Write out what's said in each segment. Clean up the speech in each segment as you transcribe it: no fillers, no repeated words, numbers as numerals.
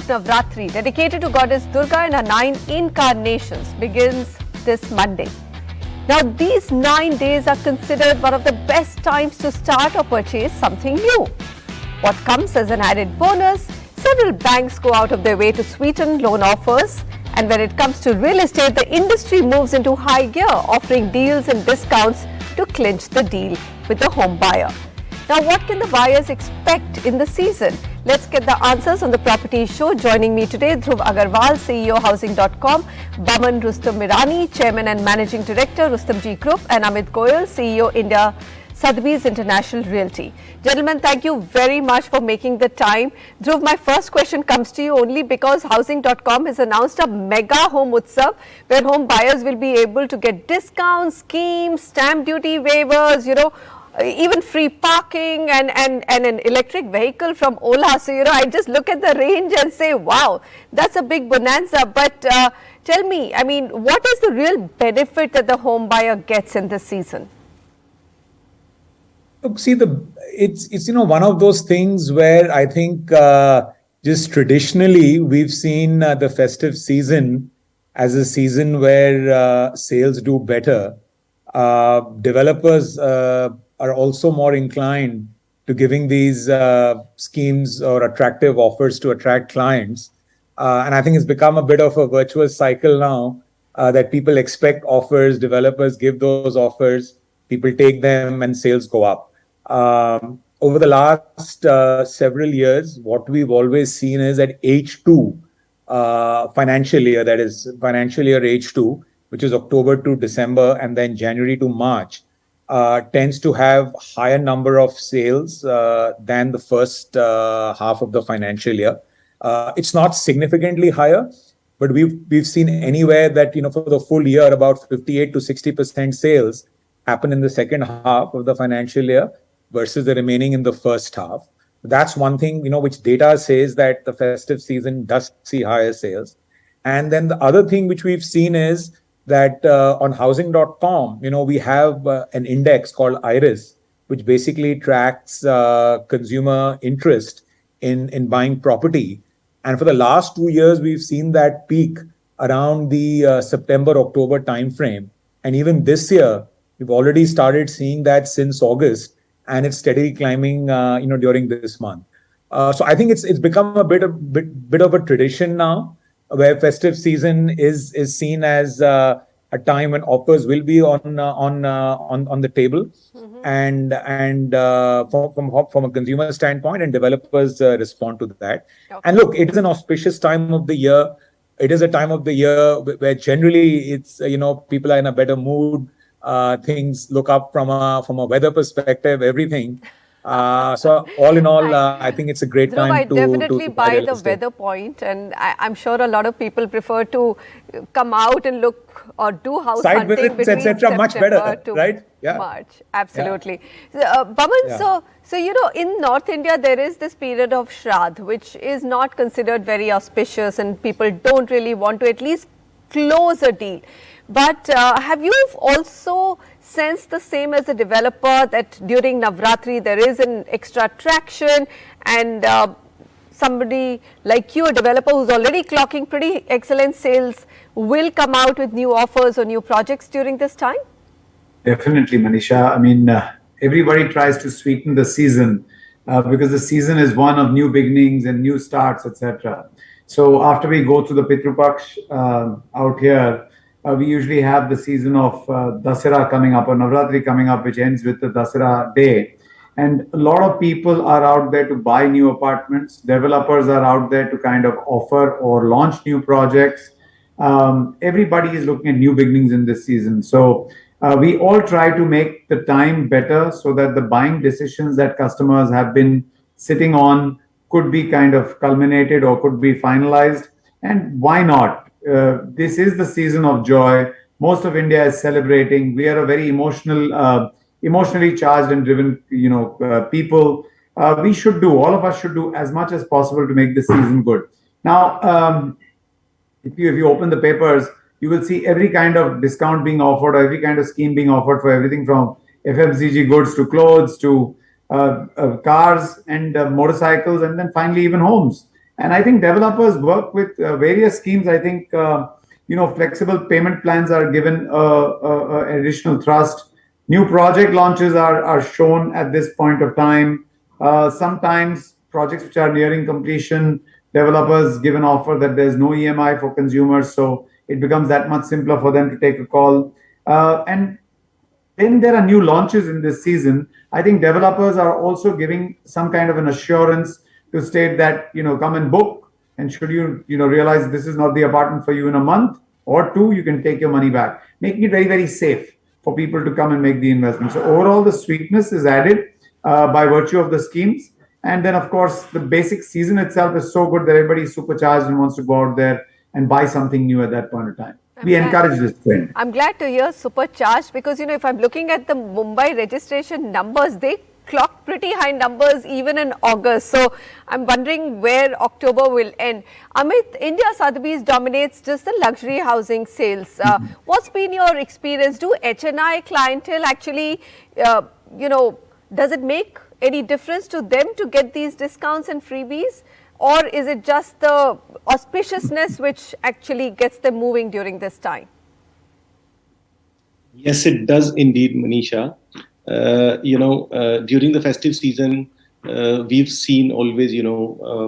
Navratri, dedicated to Goddess Durga and her 9 incarnations, begins this Monday. Now, these 9 days are considered one of the best times to start or purchase something new. What comes as an added bonus, several banks go out of their way to sweeten loan offers. And when it comes to real estate, the industry moves into high gear, offering deals and discounts to clinch the deal with the home buyer. Now, what can the buyers expect in the season? Let's get the answers on the Property Show. Joining me today, Dhruv Agarwal, CEO Housing.com, Baman Rustom Mirani, Chairman and Managing Director, Rustom G Group, and Amit Goyal, CEO India Sotheby's International Realty. Gentlemen, thank you very much for making the time. Dhruv, my first question comes to you only because Housing.com has announced a mega home utsav where home buyers will be able to get discounts, schemes, stamp duty waivers, even free parking and an electric vehicle from Ola. So, I just look at the range and say, wow, that's a big bonanza. But tell me, what is the real benefit that the home buyer gets in this season? Look, see, it's one of those things where I think just traditionally we've seen the festive season as a season where sales do better. Developers are also more inclined to giving these schemes or attractive offers to attract clients. And I think it's become a bit of a virtuous cycle now that people expect offers, developers give those offers, people take them and sales go up. Over the last several years, what we've always seen is that H2 financial year, that is financial year H2, which is October to December and then January to March, tends to have higher number of sales than the first half of the financial year. It's not significantly higher, but we've seen anywhere that for the full year about 58 to 60% sales happen in the second half of the financial year versus the remaining in the first half. That's one thing which data says that the festive season does see higher sales. And then the other thing which we've seen is that on Housing.com, we have an index called IRIS, which basically tracks consumer interest in buying property. And for the last 2 years, we've seen that peak around the September-October timeframe. And even this year, we've already started seeing that since August, and it's steadily climbing, during this month. So I think it's become a bit of a tradition now, where festive season is seen as a time when offers will be on the table, and from a consumer standpoint, and developers respond to that. Okay. And look, it is an auspicious time of the year. It is a time of the year where generally it's people are in a better mood. Things look up from a weather perspective, everything. So all in all, I think it's a great time I definitely buy the weather point, and I'm sure a lot of people prefer to come out and look or do house site hunting visits, etc. Much better, right? Yeah. March, absolutely. Yeah. Baman, so in North India there is this period of Shraddh, which is not considered very auspicious, and people don't really want to at least close a deal. But have you also sensed the same as a developer, that during Navratri there is an extra traction, and somebody like you, a developer who's already clocking pretty excellent sales, will come out with new offers or new projects during this time? Definitely, Manisha. Everybody tries to sweeten the season because the season is one of new beginnings and new starts, etc. So after we go through the Pitru Paksh out here, we usually have the season of Dasara coming up, or Navratri coming up, which ends with the Dasara day. And a lot of people are out there to buy new apartments. Developers are out there to kind of offer or launch new projects. Everybody is looking at new beginnings in this season. So we all try to make the time better so that the buying decisions that customers have been sitting on could be kind of culminated or could be finalized. And why not? This is the season of joy. Most of India is celebrating. We are a very emotionally charged and driven, people. All of us should do as much as possible to make this season good. Now, if you open the papers, you will see every kind of discount being offered, or every kind of scheme being offered for everything from FMCG goods to clothes to cars and motorcycles, and then finally even homes. And I think developers work with various schemes. I think, flexible payment plans are given additional thrust. New project launches are shown at this point of time. Sometimes projects which are nearing completion, developers give an offer that there's no EMI for consumers, so it becomes that much simpler for them to take a call. And then there are new launches in this season. I think developers are also giving some kind of an assurance to state that, come and book, and should you realize this is not the apartment for you in a month or two, you can take your money back, making it very, very safe for people to come and make the investment. So overall, the sweetness is added by virtue of the schemes. And then, of course, the basic season itself is so good that everybody is supercharged and wants to go out there and buy something new at that point of time. We encourage this trend. I'm glad to hear supercharged, because if I'm looking at the Mumbai registration numbers, they clocked pretty high numbers even in August. So I'm wondering where October will end. Amit, India Sotheby's dominates just the luxury housing sales. What's been your experience? Do HNI clientele actually, does it make any difference to them to get these discounts and freebies? Or is it just the auspiciousness which actually gets them moving during this time? Yes, it does indeed, Manisha. During the festive season, we've seen always,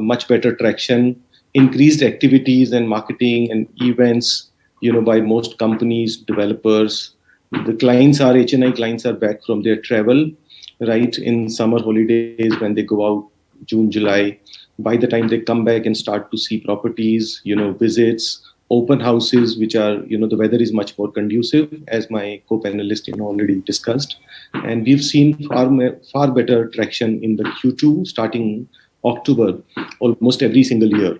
much better traction, increased activities and marketing and events, by most companies, developers. The clients are, HNI clients are back from their travel, right, in summer holidays when they go out, June, July. By the time they come back and start to see properties, visits, open houses, which are, the weather is much more conducive, as my co-panelist, already discussed. And we've seen far better traction in the Q2 starting October, almost every single year.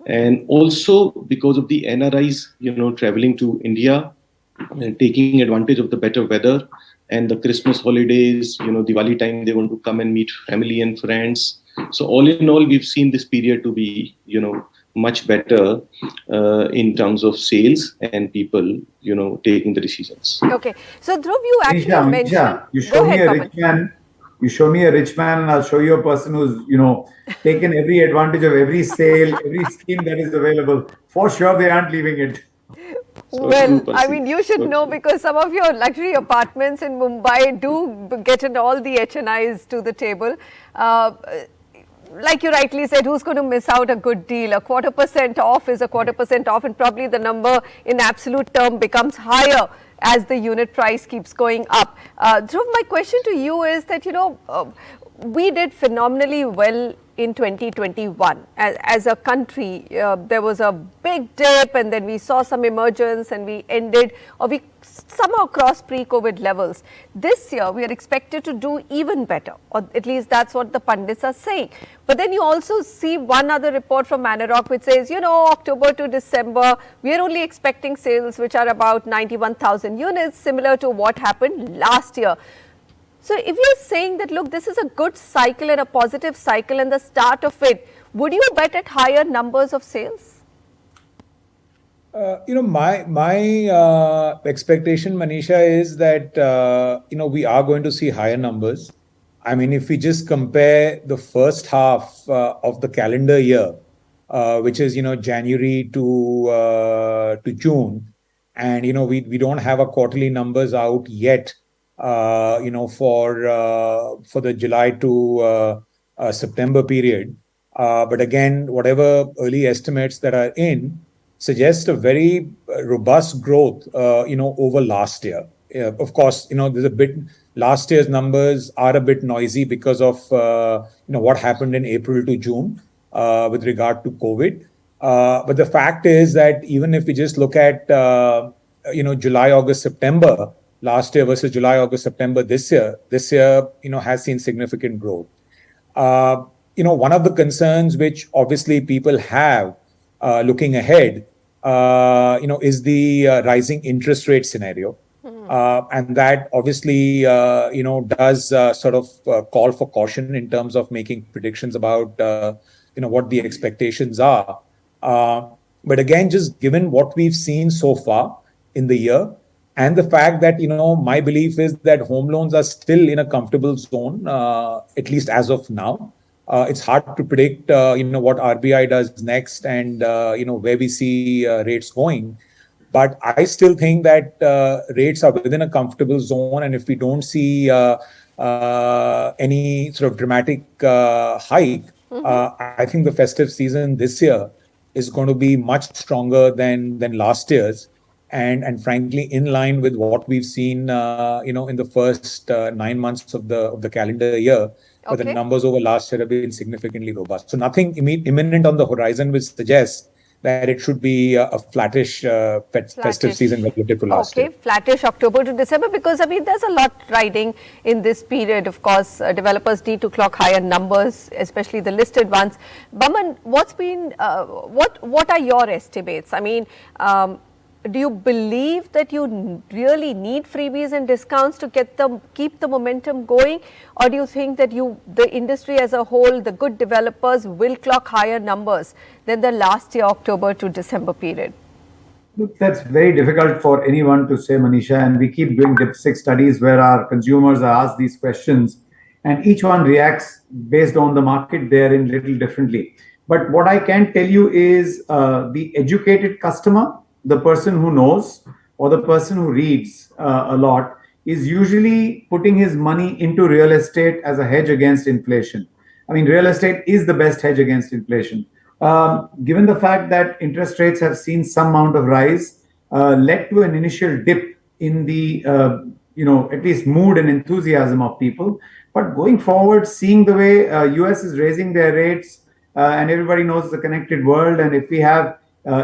And also because of the NRIs, traveling to India and taking advantage of the better weather and the Christmas holidays, Diwali time, they want to come and meet family and friends. So all in all, we've seen this period to be, much better in terms of sales and people, taking the decisions. Okay. So Dhruv, you actually mentioned... You show me a rich man. You show me a rich man, and I'll show you a person who's, taken every advantage of every sale, every scheme that is available. For sure, they aren't leaving it. Well, I mean, you should know, because some of your luxury apartments in Mumbai do get in all the HNIs to the table. Like you rightly said, who's going to miss out a good deal? A 1/4% off is a 1/4% off, and probably the number in absolute term becomes higher as the unit price keeps going up. Dhruv, my question to you is that, we did phenomenally well in 2021 as a country. There was a big dip, and then we saw some emergence, and we somehow crossed pre-COVID levels. This year we are expected to do even better, or at least that's what the pundits are saying. But then you also see one other report from Manarock which says, October to December we are only expecting sales which are about 91,000 units, similar to what happened last year. So if you're saying that, look, this is a good cycle and a positive cycle and the start of it, would you bet at higher numbers of sales? My expectation, Manisha, is that, we are going to see higher numbers. I mean, if we just compare the first half of the calendar year, which is, January to June, and, we don't have our quarterly numbers out yet, for the July to September period. But again, whatever early estimates that are in suggest a very robust growth, over last year. Of course, there's a bit, last year's numbers are a bit noisy because of, what happened in April to June with regard to COVID. But the fact is that even if we just look at, July, August, September, last year versus July, August, September this year, has seen significant growth. One of the concerns which obviously people have looking ahead, is the rising interest rate scenario. And that obviously, does sort of call for caution in terms of making predictions about, what the expectations are. But again, just given what we've seen so far in the year, and the fact that, my belief is that home loans are still in a comfortable zone, at least as of now. It's hard to predict, what RBI does next and, where we see rates going. But I still think that rates are within a comfortable zone. And if we don't see any sort of dramatic hike, I think the festive season this year is going to be much stronger than last year's. And frankly, in line with what we've seen, in the first 9 months of the calendar year, but the Okay. numbers over last year have been significantly robust. So nothing imminent on the horizon which suggests that it should be a flattish festive season relative to last Okay, year. flattish October to December, because I mean there's a lot riding in this period. Of course, developers need to clock higher numbers, especially the listed ones. Baman, what are your estimates? I mean, do you believe that you really need freebies and discounts to keep the momentum going, or do you think that the industry as a whole, the good developers will clock higher numbers than the last year October to December period? Look, that's very difficult for anyone to say, Manisha, and we keep doing dipstick studies where our consumers are asked these questions, and each one reacts based on the market they're in little differently. But what I can tell you is the educated customer, the person who knows or the person who reads a lot, is usually putting his money into real estate as a hedge against inflation. I mean, real estate is the best hedge against inflation. Given the fact that interest rates have seen some amount of rise, led to an initial dip in the at least mood and enthusiasm of people. But going forward, seeing the way US is raising their rates, and everybody knows it's a connected world, and if we have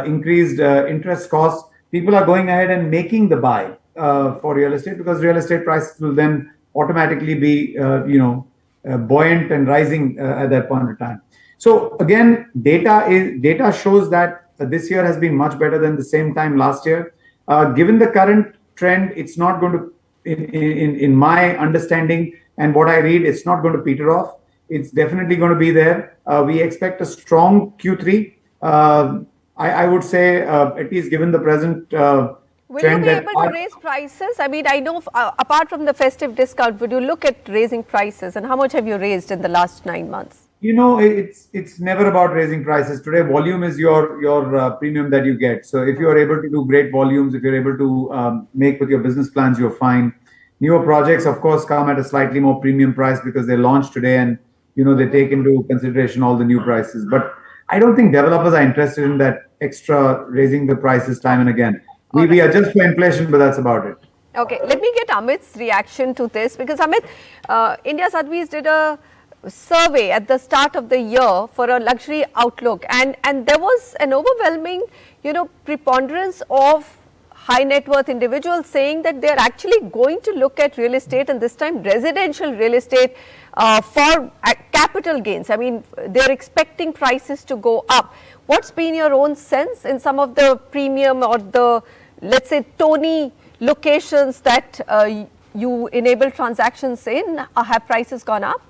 increased interest costs, people are going ahead and making the buy for real estate, because real estate prices will then automatically be buoyant and rising at that point in time. So again, data shows that this year has been much better than the same time last year. Given the current trend, it's not going to, in my understanding and what I read, it's not going to peter off. It's definitely going to be there. We expect a strong Q3. I would say, at least given the present will you be able to raise prices? I mean, I know apart from the festive discount, would you look at raising prices, and how much have you raised in the last 9 months? It's never about raising prices. Today, volume is your premium that you get. So if you are able to do great volumes, if you're able to make with your business plans, you're fine. Newer projects, of course, come at a slightly more premium price because they launched today, and they take into consideration all the new prices. But I don't think developers are interested in that extra raising the prices time and again. We adjust for inflation, but that's about it. Okay, let me get Amit's reaction to this, because Amit, India Sotheby's did a survey at the start of the year for a luxury outlook, and there was an overwhelming preponderance of high net worth individuals saying that they are actually going to look at real estate, and this time residential real estate, for capital gains. I mean, they are expecting prices to go up. What's been your own sense in some of the premium or the, let's say, Tony locations that you enable transactions in? Have prices gone up?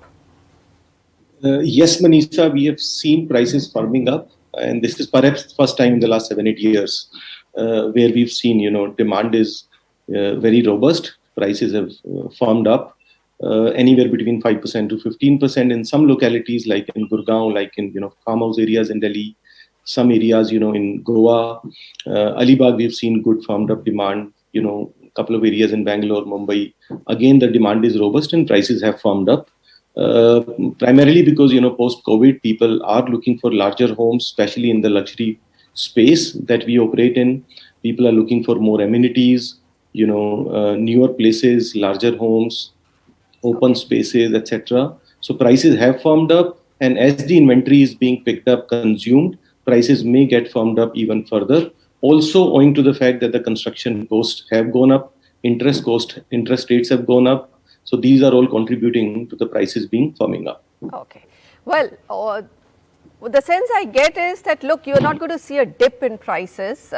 Yes, Manisha, we have seen prices firming up, and this is perhaps the first time in the last 7-8 years where we've seen, demand is very robust. Prices have firmed up anywhere between 5% to 15% in some localities, like in Gurgaon, like in farmhouse areas in Delhi, some areas in Goa, Alibag. We've seen good firmed up demand. A couple of areas in Bangalore, Mumbai. Again, the demand is robust and prices have firmed up. Primarily because post-COVID, people are looking for larger homes, especially in the luxury space that we operate in. People are looking for more amenities, newer places, larger homes, open spaces, etc. So prices have firmed up, and as the inventory is being picked up, consumed, prices may get firmed up even further. Also owing to the fact that the construction costs have gone up, interest rates have gone up. So these are all contributing to the prices being firming up. Okay. Well, the sense I get is that, look, you're not going to see a dip in prices.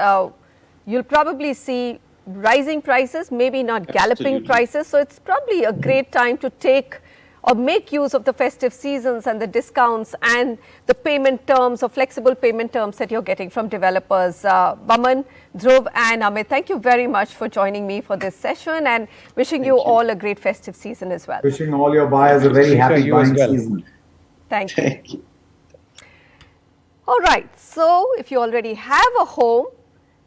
You'll probably see rising prices, maybe not galloping prices. So it's probably a great time to take or make use of the festive seasons and the discounts and the payment terms or flexible payment terms that you're getting from developers. Baman, Dhruv and Amit, thank you very much for joining me for this session, and wishing you all a great festive season as well. Wishing all your buyers a very happy buying season. Thank you. Thank you. All right, so if you already have a home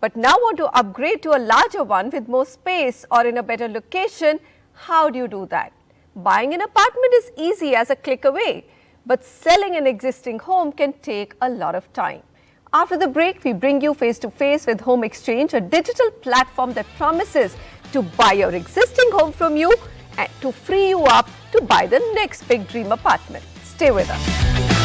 but now want to upgrade to a larger one with more space or in a better location, how do you do that? Buying an apartment is easy as a click away, but selling an existing home can take a lot of time. After the break, we bring you face to face with Home Exchange, a digital platform that promises to buy your existing home from you and to free you up to buy the next big dream apartment. Stay with us.